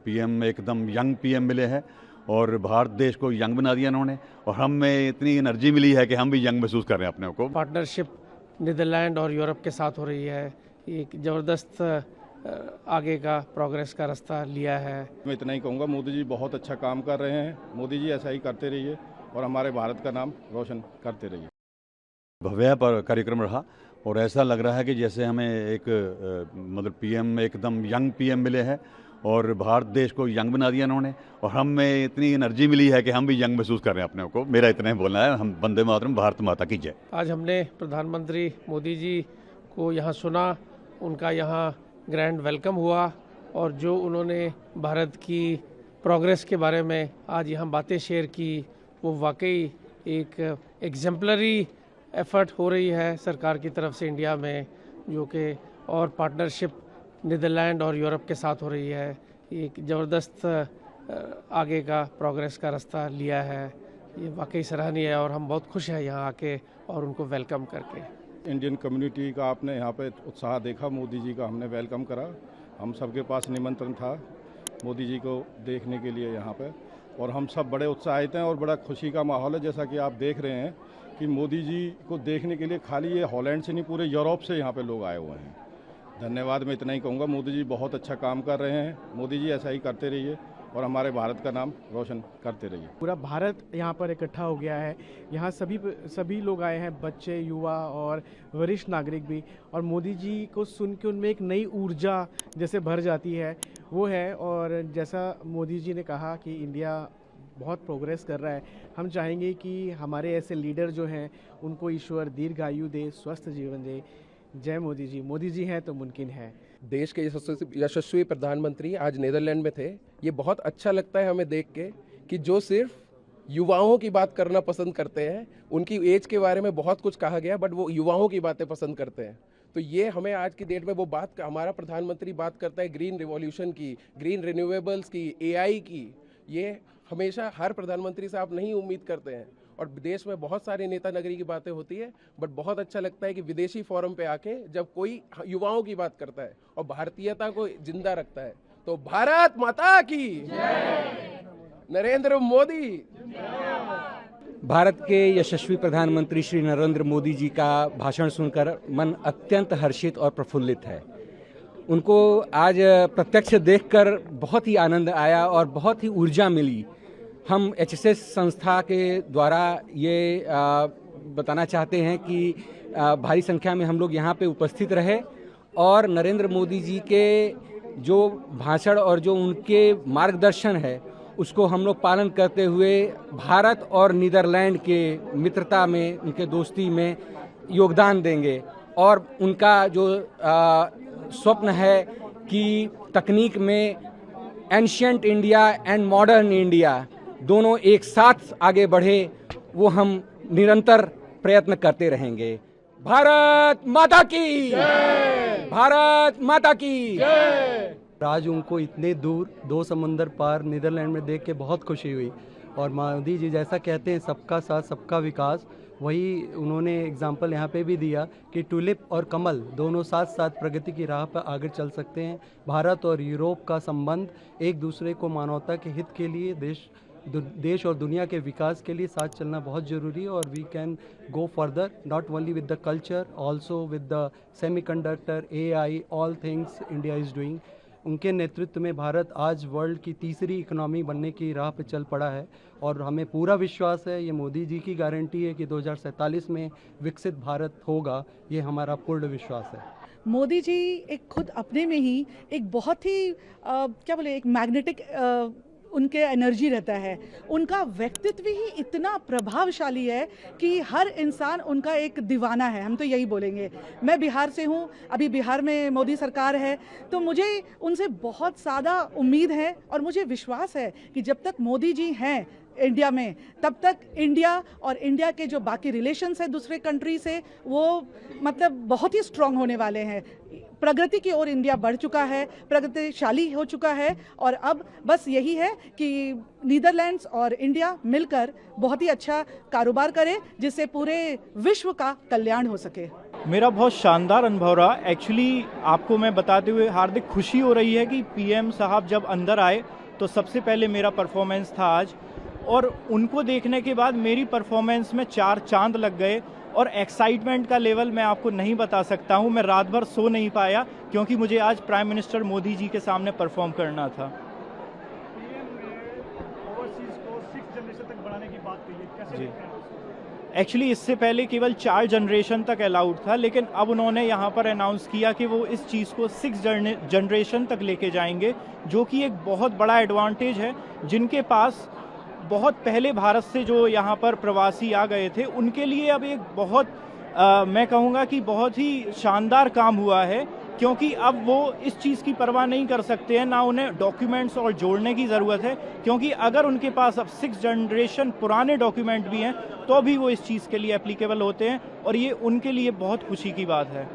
PM एकदम young PM मिले हैं और भारत देश को यंग बना दिया इन्होंने, और हम में इतनी एनर्जी मिली है कि हम भी यंग महसूस कर रहे हैं अपने को। पार्टनरशिप नीदरलैंड और यूरोप के साथ हो रही है, एक ज़बरदस्त आगे का प्रोग्रेस का रास्ता लिया है। मैं इतना ही कहूँगा, मोदी जी बहुत अच्छा काम कर रहे हैं। मोदी जी ऐसा ही करते रहिए और हमारे भारत का नाम रोशन करते रहिए। भव्य कार्यक्रम रहा और ऐसा लग रहा है कि जैसे हमें एक मतलब पीएम एकदम यंग पीएम मिले हैं और भारत देश को यंग बना दिया इन्होंने, और हम में इतनी एनर्जी मिली है कि हम भी यंग महसूस कर रहे हैं अपने को। मेरा इतना ही बोलना है। हम वंदे मातरम, भारत माता की जय। आज हमने प्रधानमंत्री मोदी जी को यहाँ सुना, उनका यहाँ ग्रैंड वेलकम हुआ और जो उन्होंने भारत की प्रोग्रेस के बारे में आज यहाँ बातें शेयर की, वो वाकई एक एग्जेम्पलरी एफर्ट हो रही है सरकार की तरफ से इंडिया में, जो कि और पार्टनरशिप नीदरलैंड और यूरोप के साथ हो रही है, एक ज़बरदस्त आगे का प्रोग्रेस का रास्ता लिया है। ये वाकई सराहनीय है और हम बहुत खुश हैं यहाँ आके और उनको वेलकम करके। इंडियन कम्युनिटी का आपने यहाँ पे उत्साह देखा, मोदी जी का हमने वेलकम करा। हम सबके पास निमंत्रण था मोदी जी को देखने के लिए यहाँ पे, और हम सब बड़े उत्साहित हैं और बड़ा खुशी का माहौल है। जैसा कि आप देख रहे हैं कि मोदी जी को देखने के लिए खाली ये हॉलैंड से नहीं, पूरे यूरोप से यहाँ पे लोग आए हुए हैं। धन्यवाद। मैं इतना ही कहूँगा, मोदी जी बहुत अच्छा काम कर रहे हैं। मोदी जी ऐसा ही करते रहिए और हमारे भारत का नाम रोशन करते रहिए। पूरा भारत यहाँ पर इकट्ठा हो गया है। यहाँ सभी लोग आए हैं, बच्चे, युवा और वरिष्ठ नागरिक भी, और मोदी जी को सुन के उनमें एक नई ऊर्जा जैसे भर जाती है, वो है। और जैसा मोदी जी ने कहा कि इंडिया बहुत प्रोग्रेस कर रहा है, हम चाहेंगे कि हमारे ऐसे लीडर जो हैं उनको ईश्वर दीर्घायु दे, स्वस्थ जीवन दे। जय मोदी जी। मोदी जी हैं तो मुमकिन है। देश के यशस्वी प्रधानमंत्री आज नीदरलैंड में थे। ये बहुत अच्छा लगता है हमें देख के कि जो सिर्फ युवाओं की बात करना पसंद करते हैं, उनकी एज के बारे में बहुत कुछ कहा गया, बट वो युवाओं की बातें पसंद करते हैं। तो ये हमें आज की डेट में वो बात, हमारा प्रधानमंत्री बात करता है ग्रीन रिवॉल्यूशन की, ग्रीन रिन्यूएबल्स की, एआई की। ये हमेशा हर प्रधानमंत्री से आप नहीं उम्मीद करते हैं, और देश में बहुत सारे नेता नगरी की बातें होती है, बट बहुत अच्छा लगता है कि विदेशी फोरम पे आके जब कोई युवाओं की बात करता है और भारतीयता को जिंदा रखता है, तो भारत माता की जय, नरेंद्र मोदी। भारत के यशस्वी प्रधानमंत्री श्री नरेंद्र मोदी जी का भाषण सुनकर मन अत्यंत हर्षित और प्रफुल्लित है। उनको आज प्रत्यक्ष देखकर बहुत ही आनंद आया और बहुत ही ऊर्जा मिली। हम HSS संस्था के द्वारा ये बताना चाहते हैं कि भारी संख्या में हम लोग यहाँ पे उपस्थित रहे और नरेंद्र मोदी जी के जो भाषण और जो उनके मार्गदर्शन है उसको हम लोग पालन करते हुए भारत और नीदरलैंड के मित्रता में, उनके दोस्ती में योगदान देंगे। और उनका जो स्वप्न है कि तकनीक में ancient India and modern India दोनों एक साथ आगे बढ़े, वो हम निरंतर प्रयत्न करते रहेंगे। भारत माता की जय, भारत माता की जय। आज उनको इतने दूर 2 समंदर पार नीदरलैंड में देख के बहुत खुशी हुई, और मोदी जी जैसा कहते हैं सबका साथ सबका विकास, वही उन्होंने एग्जाम्पल यहाँ पे भी दिया कि टुलिप और कमल दोनों साथ साथ प्रगति की राह पर आगे चल सकते हैं। भारत और यूरोप का संबंध एक दूसरे को मानवता के हित के लिए, देश और दुनिया के विकास के लिए साथ चलना बहुत ज़रूरी है। और we can go further, not only with the culture, also with the semiconductor, AI, all things India is doing. उनके नेतृत्व में भारत आज वर्ल्ड की तीसरी इकोनॉमी बनने की राह पर चल पड़ा है, और हमें पूरा विश्वास है, ये मोदी जी की गारंटी है कि 2047 में विकसित भारत होगा। ये हमारा पूर्ण विश्वास है। मोदी जी एक खुद अपने में ही एक बहुत ही क्या बोले, एक मैग्नेटिक उनके एनर्जी रहता है। उनका व्यक्तित्व ही इतना प्रभावशाली है कि हर इंसान उनका एक दीवाना है, हम तो यही बोलेंगे। मैं बिहार से हूँ, अभी बिहार में मोदी सरकार है, तो मुझे उनसे बहुत ज़्यादा उम्मीद है और मुझे विश्वास है कि जब तक मोदी जी हैं इंडिया में, तब तक इंडिया और इंडिया के जो बाकी रिलेशंस है दूसरे कंट्री से, वो मतलब बहुत ही स्ट्रांग होने वाले हैं। प्रगति की ओर इंडिया बढ़ चुका है, प्रगतिशाली हो चुका है, और अब बस यही है कि नीदरलैंड्स और इंडिया मिलकर बहुत ही अच्छा कारोबार करें, जिससे पूरे विश्व का कल्याण हो सके। मेरा बहुत शानदार अनुभव रहा। एक्चुअली आपको मैं बताते हुए हार्दिक खुशी हो रही है कि पीएम साहब जब अंदर आए तो सबसे पहले मेरा परफॉर्मेंस था आज, और उनको देखने के बाद मेरी परफॉर्मेंस में 4 चांद लग गए। और एक्साइटमेंट का लेवल मैं आपको नहीं बता सकता हूँ। मैं रात भर सो नहीं पाया क्योंकि मुझे आज प्राइम मिनिस्टर मोदी जी के सामने परफॉर्म करना था। जी, एक्चुअली इससे पहले केवल 4 जनरेशन तक अलाउड था, लेकिन अब उन्होंने यहाँ पर अनाउंस किया कि वो इस चीज़ को 6 जनरेशन तक लेके जाएंगे, जो कि एक बहुत बड़ा एडवांटेज है। जिनके पास बहुत पहले भारत से जो यहाँ पर प्रवासी आ गए थे, उनके लिए अब एक बहुत मैं कहूँगा कि बहुत ही शानदार काम हुआ है, क्योंकि अब वो इस चीज़ की परवाह नहीं कर सकते हैं, ना उन्हें डॉक्यूमेंट्स और जोड़ने की ज़रूरत है, क्योंकि अगर उनके पास अब 6 जनरेशन पुराने डॉक्यूमेंट भी हैं तो भी वो इस चीज़ के लिए एप्लीकेबल होते हैं, और ये उनके लिए बहुत खुशी की बात है।